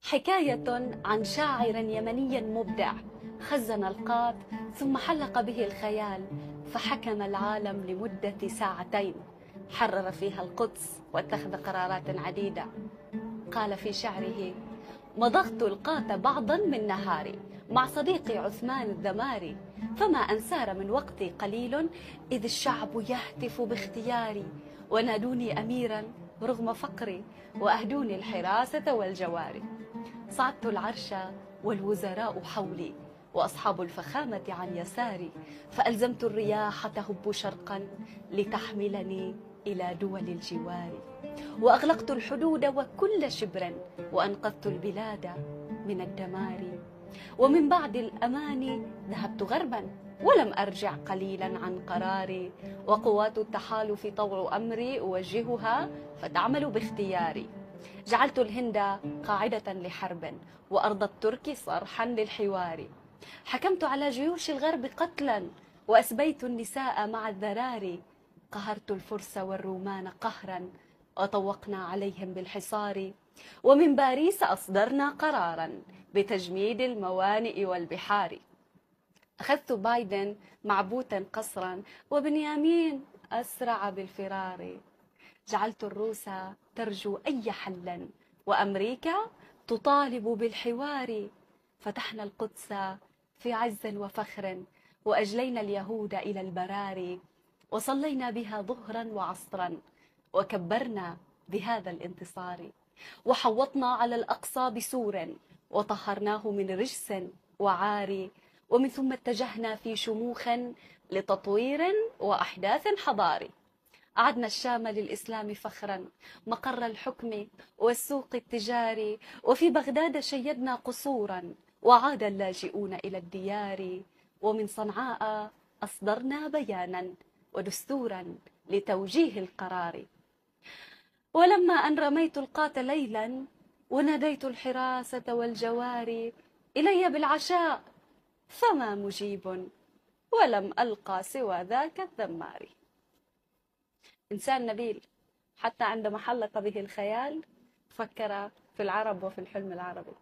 حكاية عن شاعر يمني مبدع خزن القاف ثم حلق به الخيال فحكم العالم لمدة ساعتين، حرر فيها القدس واتخذ قرارات عديدة. قال في شعره: مضغت القات بعضا من نهاري مع صديقي عثمان الذماري، فما أن سار من وقتي قليل إذ الشعب يهتف باختياري، ونادوني أميرا رغم فقري وأهدوني الحراسة والجواري. صعدت العرش والوزراء حولي وأصحاب الفخامة عن يساري، فألزمت الرياح تهب شرقا لتحملني إلى دول الجوار، وأغلقت الحدود وكل شبر وأنقذت البلاد من الدمار. ومن بعد الأمان ذهبت غربا ولم أرجع قليلا عن قراري، وقوات التحالف طوع أمري أوجهها فتعمل باختياري. جعلت الهند قاعدة لحرب وأرض الترك صرحا للحوار، حكمت على جيوش الغرب قتلا وأسبيت النساء مع الذراري، قهرت الفرس والرومان قهرا وطوقنا عليهم بالحصار. ومن باريس أصدرنا قرارا بتجميد الموانئ والبحار. أخذت بايدن معبوتا قصرا وبنيامين أسرع بالفرار. جعلت الروس ترجو أي حل وأمريكا تطالب بالحوار. فتحنا القدس في عز وفخر وأجلينا اليهود إلى البراري، وصلينا بها ظهرا وعصرا وكبرنا بهذا الانتصار. وحوطنا على الأقصى بسور وطهرناه من رجس وعار، ومن ثم اتجهنا في شموخ لتطوير وأحداث حضاري. أعدنا الشام للإسلام فخرا مقر الحكم والسوق التجاري، وفي بغداد شيدنا قصورا وعاد اللاجئون إلى الديار. ومن صنعاء أصدرنا بيانا ودستورا لتوجيه القرار. ولما أن رميت القات ليلا وناديت الحراسة والجواري إلي بالعشاء فما مجيب ولم ألقى سوى ذاك الذمار. إنسان نبيل حتى عندما حلق به الخيال فكر في العرب وفي الحلم العربي.